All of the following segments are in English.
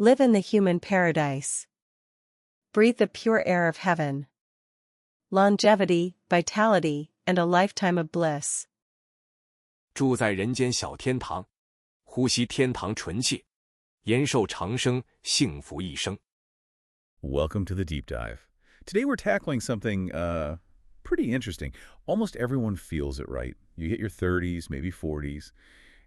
Live in the human paradise. Breathe the pure air of heaven. Longevity, vitality, and a lifetime of bliss. 住在人间小天堂，呼吸天堂纯气，延寿长生，幸福一生。 Welcome to the deep dive. Today we're tackling something pretty interesting. Almost everyone feels it, right? You hit your 30s, maybe 40s,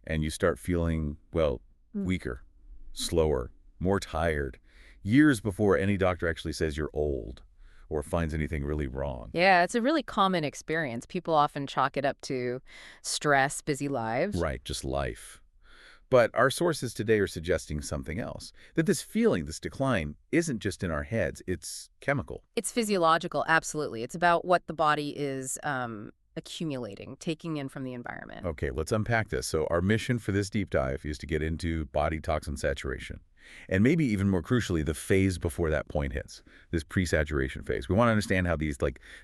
and you start feeling, well, weaker, slower, more tired, years before any doctor actually says you're old or finds anything really wrong. Yeah, it's a really common experience. People often chalk it up to stress, busy lives. Right, just life. But our sources today are suggesting something else, that this feeling, this decline, isn't just in our heads, it's chemical. It's physiological, absolutely. It's about what the body is accumulating, taking in from the environment. Okay, let's unpack this. So our mission for this deep dive is to get into body toxin saturation. And maybe even more crucially, the phase before that point hits, this pre-saturation phase. We want to understand how these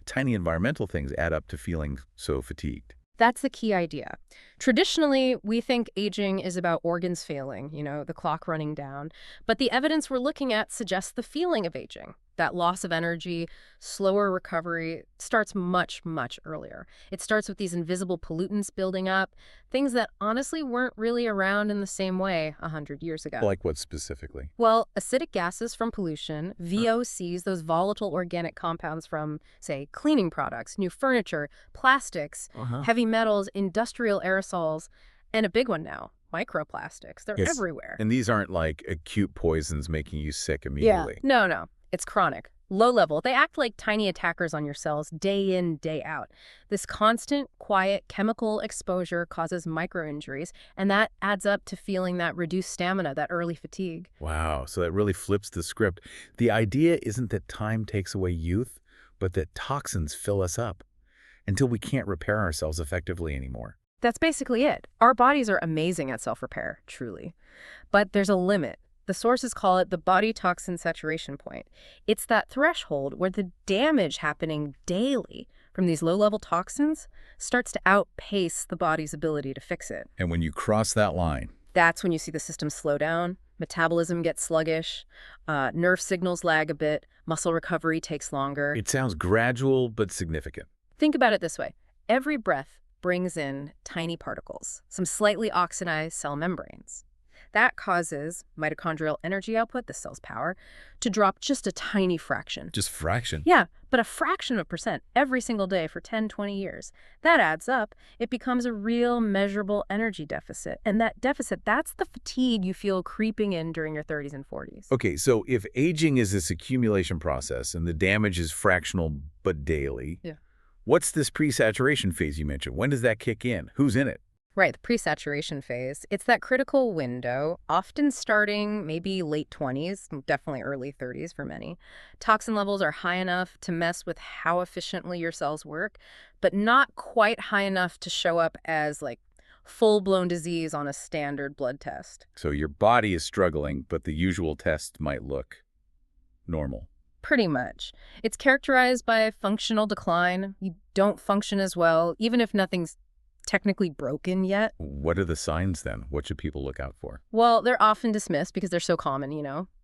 tiny environmental things add up to feeling so fatigued. That's the key idea. Traditionally, we think aging is about organs failing, the clock running down. But the evidence we're looking at suggests the feeling of aging. That loss of energy, slower recovery starts much, much earlier. It starts with these invisible pollutants building up, things that honestly weren't really around in the same way 100 years ago. Like what specifically? Well, acidic gases from pollution, VOCs, those volatile organic compounds from, say, cleaning products, new furniture, plastics, heavy metals, industrial aerosols, and a big one now, microplastics. They're everywhere. And these aren't like acute poisons making you sick immediately. Yeah. No. It's chronic, low level. They act like tiny attackers on your cells day in, day out. This constant, quiet chemical exposure causes micro-injuries, and that adds up to feeling that reduced stamina, that early fatigue. Wow, so that really flips the script. The idea isn't that time takes away youth, but that toxins fill us up until we can't repair ourselves effectively anymore. That's basically it. Our bodies are amazing at self-repair, truly. But there's a limit. The sources call it the body toxin saturation point. It's that threshold where the damage happening daily from these low-level toxins starts to outpace the body's ability to fix it. And when you cross that line, that's when you see the system slow down, metabolism gets sluggish, nerve signals lag a bit, muscle recovery takes longer. It sounds gradual but significant. Think about it this way. Every breath brings in tiny particles, some slightly oxidized cell membranes. That causes mitochondrial energy output, the cell's power, to drop just a tiny fraction. Just fraction? Yeah, but a fraction of a percent every single day for 10, 20 years. That adds up. It becomes a real measurable energy deficit. And that deficit, that's the fatigue you feel creeping in during your 30s and 40s. Okay, so if aging is this accumulation process and the damage is fractional but daily, what's this pre-saturation phase you mentioned? When does that kick in? Who's in it? Right, the pre-saturation phase. It's that critical window, often starting maybe late 20s, definitely early 30s for many. Toxin levels are high enough to mess with how efficiently your cells work, but not quite high enough to show up as full-blown disease on a standard blood test. So your body is struggling, but the usual test might look normal. Pretty much. It's characterized by functional decline. You don't function as well, even if nothing's technically broken yet. What are the signs then? What should people look out for? Well, they're often dismissed because they're so common,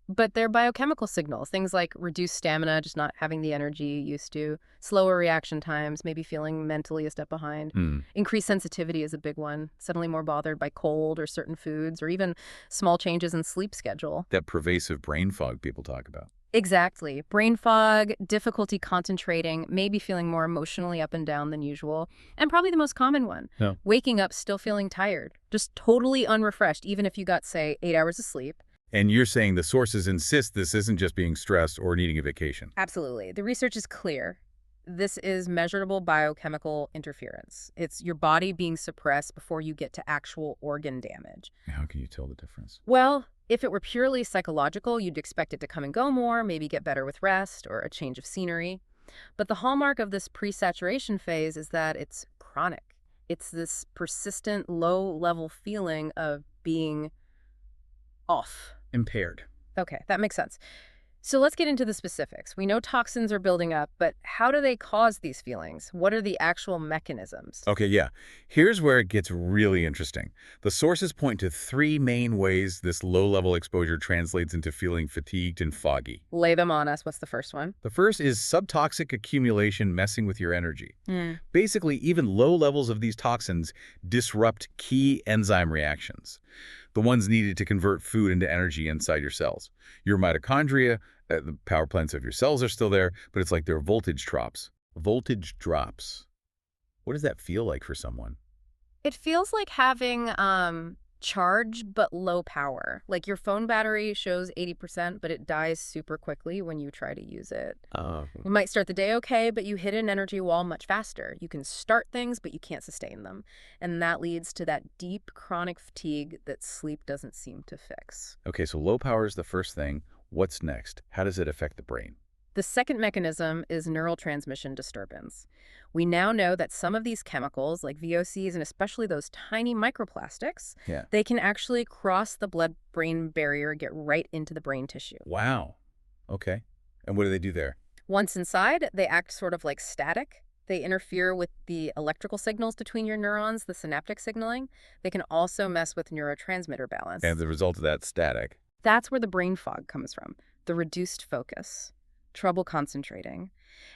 But they're biochemical signals, things like reduced stamina, just not having the energy you used to, slower reaction times, maybe feeling mentally a step behind. Increased sensitivity is a big one, suddenly more bothered by cold or certain foods, or even small changes in sleep schedule. That pervasive brain fog people talk about. Exactly. Brain fog, difficulty concentrating, maybe feeling more emotionally up and down than usual, and probably the most common one, waking up still feeling tired, just totally unrefreshed, even if you got, say, 8 hours of sleep. And you're saying the sources insist this isn't just being stressed or needing a vacation. Absolutely. The research is clear. This is measurable biochemical interference. It's your body being suppressed before you get to actual organ damage. How can you tell the difference? Well, if it were purely psychological, you'd expect it to come and go more, maybe get better with rest or a change of scenery. But the hallmark of this pre-saturation phase is that it's chronic. It's this persistent, low-level feeling of being off. Impaired. Okay, that makes sense. So let's get into the specifics. We know toxins are building up, but how do they cause these feelings? What are the actual mechanisms? Okay, yeah. Here's where it gets really interesting. The sources point to three main ways this low-level exposure translates into feeling fatigued and foggy. Lay them on us. What's the first one? The first is subtoxic accumulation messing with your energy. Hmm. Basically, even low levels of these toxins disrupt key enzyme reactions, the ones needed to convert food into energy inside your cells. Your mitochondria, the power plants of your cells are still there, but it's like their voltage drops. Voltage drops. What does that feel like for someone? It feels like having charge but low power. Like your phone battery shows 80%, but it dies super quickly when you try to use it. You might start the day okay, but you hit an energy wall much faster. You can start things, but you can't sustain them. And that leads to that deep chronic fatigue that sleep doesn't seem to fix. Okay, so low power is the first thing. What's next? How does it affect the brain? The second mechanism is neurotransmission disturbance. We now know that some of these chemicals, like VOCs and especially those tiny microplastics, Yeah. they can actually cross the blood-brain barrier, get right into the brain tissue. Wow. Okay. And what do they do there? Once inside, they act sort of like static. They interfere with the electrical signals between your neurons, the synaptic signaling. They can also mess with neurotransmitter balance. And the result of that static. That's where the brain fog comes from, the reduced focus, trouble concentrating,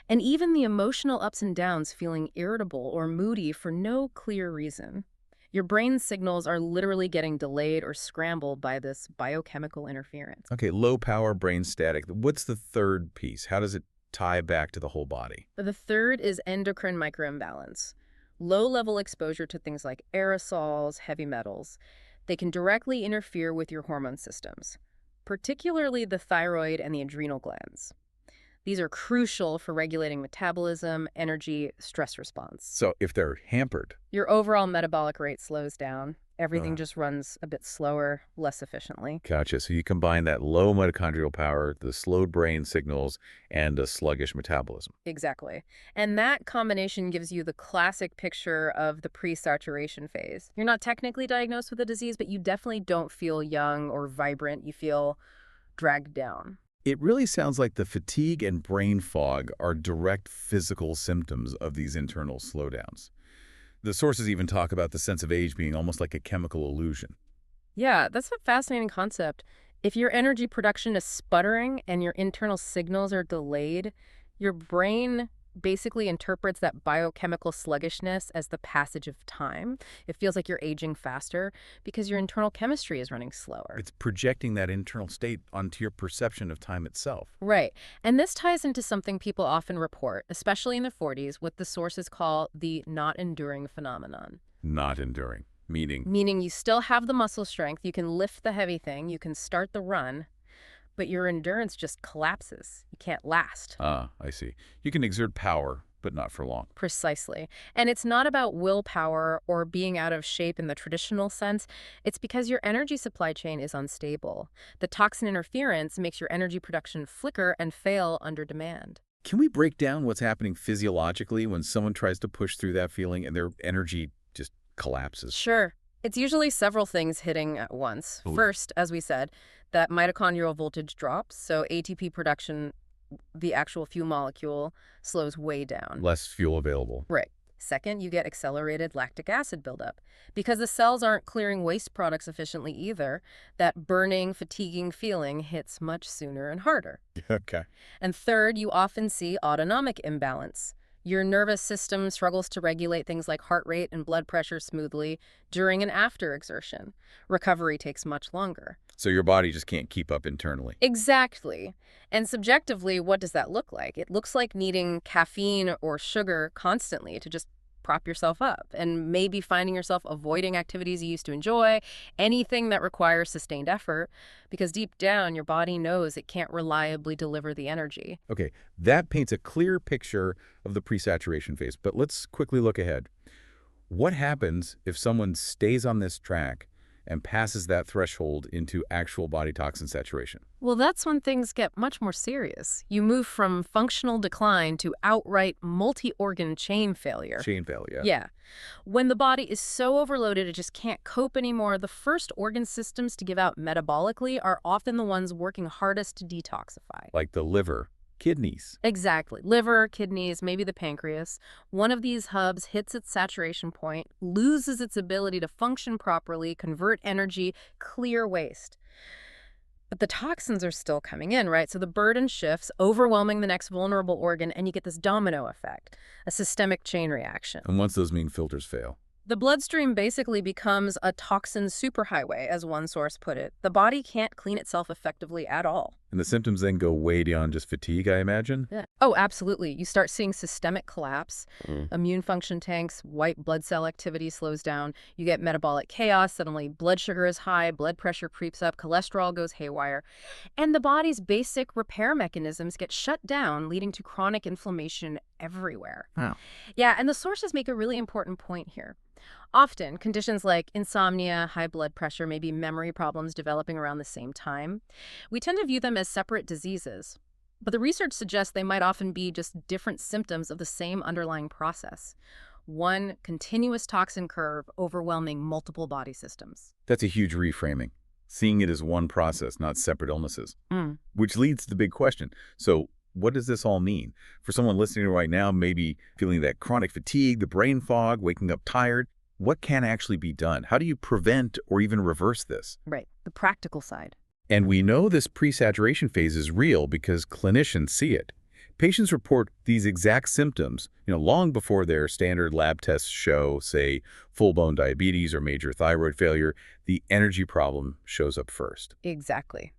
and even the emotional ups and downs, feeling irritable or moody for no clear reason. Your brain signals are literally getting delayed or scrambled by this biochemical interference. Okay, low power brain static. What's the third piece? How does it tie back to the whole body? The third is endocrine microimbalance. Low-level exposure to things like aerosols, heavy metals. They can directly interfere with your hormone systems, particularly the thyroid and the adrenal glands. These are crucial for regulating metabolism, energy, stress response. So if they're hampered. Your overall metabolic rate slows down. Everything Ah. just runs a bit slower, less efficiently. Gotcha. So you combine that low mitochondrial power, the slowed brain signals, and a sluggish metabolism. Exactly. And that combination gives you the classic picture of the pre-saturation phase. You're not technically diagnosed with a disease, but you definitely don't feel young or vibrant. You feel dragged down. It really sounds like the fatigue and brain fog are direct physical symptoms of these internal slowdowns. The sources even talk about the sense of age being almost like a chemical illusion. Yeah, that's a fascinating concept. If your energy production is sputtering and your internal signals are delayed, your brain basically interprets that biochemical sluggishness as the passage of time. It feels like you're aging faster because your internal chemistry is running slower. It's projecting that internal state onto your perception of time itself. Right. And this ties into something people often report, especially in the 40s, what the sources call the not enduring phenomenon. Not enduring, meaning Meaning you still have the muscle strength, you can lift the heavy thing, you can start the run, but your endurance just collapses. You can't last. I see. You can exert power, but not for long. Precisely. And it's not about willpower or being out of shape in the traditional sense. It's because your energy supply chain is unstable. The toxin interference makes your energy production flicker and fail under demand. Can we break down what's happening physiologically when someone tries to push through that feeling and their energy just collapses? Sure. It's usually several things hitting at once. Ooh. First, as we said, that mitochondrial voltage drops, so ATP production, the actual fuel molecule, slows way down. Less fuel available. Right. Second, you get accelerated lactic acid buildup. Because the cells aren't clearing waste products efficiently either, that burning, fatiguing feeling hits much sooner and harder. Okay. And third, you often see autonomic imbalance. Your nervous system struggles to regulate things like heart rate and blood pressure smoothly during and after exertion. Recovery takes much longer. So your body just can't keep up internally. Exactly. And subjectively, what does that look like? It looks like needing caffeine or sugar constantly to just prop yourself up, and maybe finding yourself avoiding activities you used to enjoy, anything that requires sustained effort, because deep down, your body knows it can't reliably deliver the energy. Okay, that paints a clear picture of the pre-saturation phase, but let's quickly look ahead. What happens if someone stays on this track and passes that threshold into actual body toxin saturation. Well, that's when things get much more serious. You move from functional decline to outright multi-organ chain failure. Chain failure. Yeah. When the body is so overloaded it just can't cope anymore, the first organ systems to give out metabolically are often the ones working hardest to detoxify. Like the liver, kidneys. Exactly. Liver, kidneys, maybe the pancreas. One of these hubs hits its saturation point, loses its ability to function properly, convert energy, clear waste. But the toxins are still coming in, right? So the burden shifts, overwhelming the next vulnerable organ, and you get this domino effect, a systemic chain reaction. And once those mean filters fail. The bloodstream basically becomes a toxin superhighway, as one source put it. The body can't clean itself effectively at all. And the symptoms then go way beyond just fatigue, I imagine? Yeah. Oh, absolutely. You start seeing systemic collapse, immune function tanks, white blood cell activity slows down, you get metabolic chaos, suddenly blood sugar is high, blood pressure creeps up, cholesterol goes haywire, and the body's basic repair mechanisms get shut down, leading to chronic inflammation everywhere. Wow. Yeah, and the sources make a really important point here. Often, conditions like insomnia, high blood pressure, maybe memory problems developing around the same time, we tend to view them as separate diseases. But the research suggests they might often be just different symptoms of the same underlying process. One continuous toxin curve overwhelming multiple body systems. That's a huge reframing. Seeing it as one process, not separate illnesses. Which leads to the big question. So what does this all mean? For someone listening right now, maybe feeling that chronic fatigue, the brain fog, waking up tired, what can actually be done? How do you prevent or even reverse this? Right, the practical side. And we know this pre-saturation phase is real because clinicians see it. Patients report these exact symptoms, long before their standard lab tests show, say, full-blown diabetes or major thyroid failure. The energy problem shows up first. Exactly.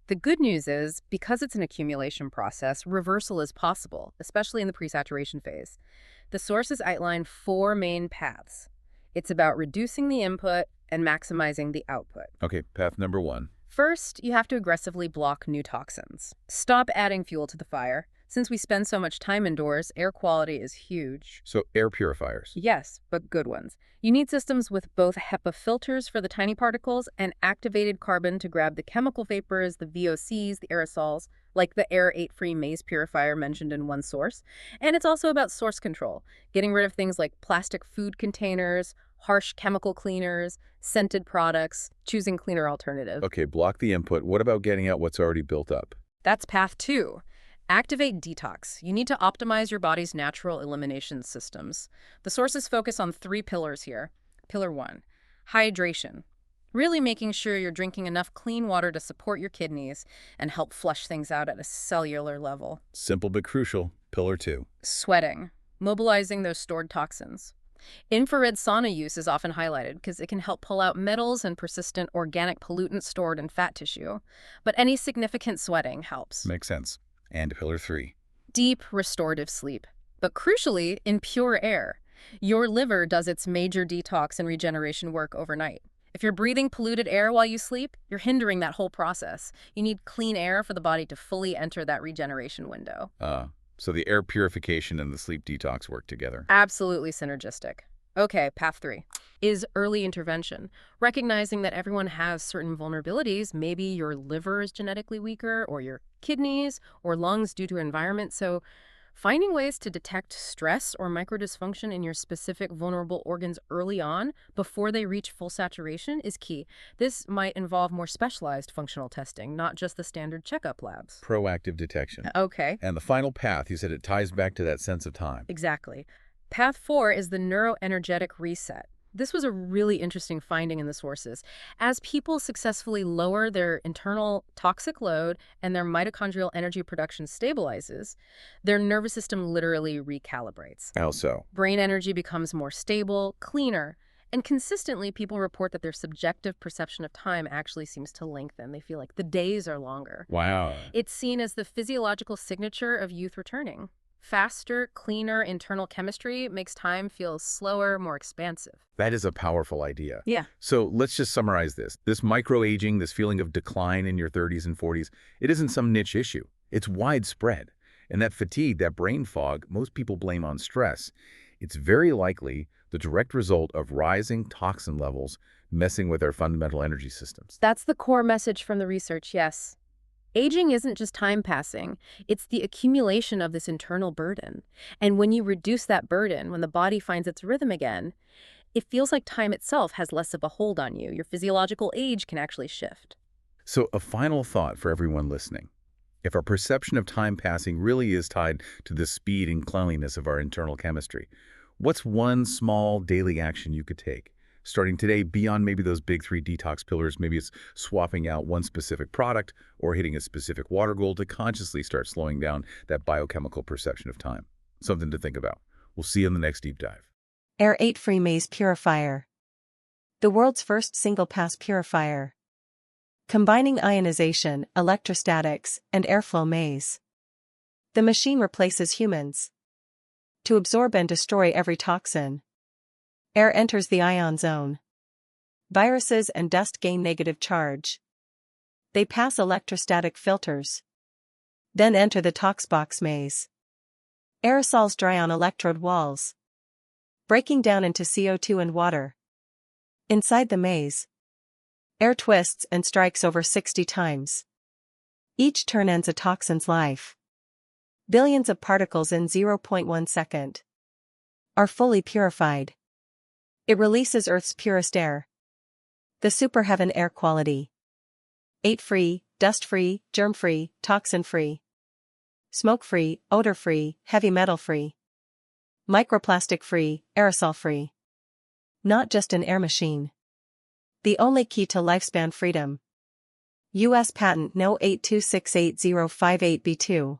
The good news is, because it's an accumulation process, reversal is possible, especially in the pre-saturation phase. The sources outline 4 main paths. It's about reducing the input and maximizing the output. Okay, path number 1. First, you have to aggressively block new toxins. Stop adding fuel to the fire. Since we spend so much time indoors, air quality is huge. So air purifiers. Yes, but good ones. You need systems with both HEPA filters for the tiny particles and activated carbon to grab the chemical vapors, the VOCs, the aerosols, like the Air 8-free maze purifier mentioned in one source. And it's also about source control, getting rid of things like plastic food containers, harsh chemical cleaners, scented products, choosing cleaner alternatives. Okay, block the input. What about getting out what's already built up? That's path 2. Activate detox. You need to optimize your body's natural elimination systems. The sources focus on 3 pillars here. Pillar 1, hydration. Really making sure you're drinking enough clean water to support your kidneys and help flush things out at a cellular level. Simple but crucial. Pillar 2. Sweating. Mobilizing those stored toxins. Infrared sauna use is often highlighted because it can help pull out metals and persistent organic pollutants stored in fat tissue. But any significant sweating helps. Makes sense. And pillar 3. Deep restorative sleep. But crucially, in pure air. Your liver does its major detox and regeneration work overnight. If you're breathing polluted air while you sleep, you're hindering that whole process. You need clean air for the body to fully enter that regeneration window. So the air purification and the sleep detox work together. Absolutely synergistic. Okay, path 3 is early intervention. Recognizing that everyone has certain vulnerabilities. Maybe your liver is genetically weaker, or your kidneys, or lungs due to environment. So finding ways to detect stress or microdysfunction in your specific vulnerable organs early on, before they reach full saturation, is key. This might involve more specialized functional testing, not just the standard checkup labs. Proactive detection. Okay. And the final path, you said it ties back to that sense of time. Exactly. Path 4 is the neuroenergetic reset. This was a really interesting finding in the sources. As people successfully lower their internal toxic load and their mitochondrial energy production stabilizes, their nervous system literally recalibrates. How so? Brain energy becomes more stable, cleaner, and consistently people report that their subjective perception of time actually seems to lengthen. They feel like the days are longer. Wow. It's seen as the physiological signature of youth returning. Faster, cleaner internal chemistry makes time feel slower, more expansive. That is a powerful idea. Yeah. So let's just summarize this. This microaging, this feeling of decline in your 30s and 40s, it isn't some niche issue. It's widespread. And that fatigue, that brain fog, most people blame on stress. It's very likely the direct result of rising toxin levels, messing with our fundamental energy systems. That's the core message from the research, yes. Aging isn't just time passing, it's the accumulation of this internal burden. And when you reduce that burden, when the body finds its rhythm again, it feels like time itself has less of a hold on you. Your physiological age can actually shift. So a final thought for everyone listening. If our perception of time passing really is tied to the speed and cleanliness of our internal chemistry, what's one small daily action you could take? Starting today, beyond maybe those big 3 detox pillars, maybe it's swapping out one specific product or hitting a specific water goal to consciously start slowing down that biochemical perception of time. Something to think about. We'll see you in the next deep dive. Air 8-free maze purifier. The world's first single-pass purifier. Combining ionization, electrostatics, and airflow maze. The machine replaces humans. To absorb and destroy every toxin, air enters the ion zone. Viruses and dust gain negative charge. They pass electrostatic filters. Then enter the toxbox maze. Aerosols dry on electrode walls, breaking down into CO2 and water. Inside the maze, air twists and strikes over 60 times. Each turn ends a toxin's life. Billions of particles in 0.1 second are fully purified. It releases Earth's purest air. The superheaven air quality. 8-free, dust-free, germ-free, toxin-free. Smoke-free, odor-free, heavy metal-free. Microplastic-free, aerosol-free. Not just an air machine. The only key to lifespan freedom. U.S. Patent No. 8268058B2.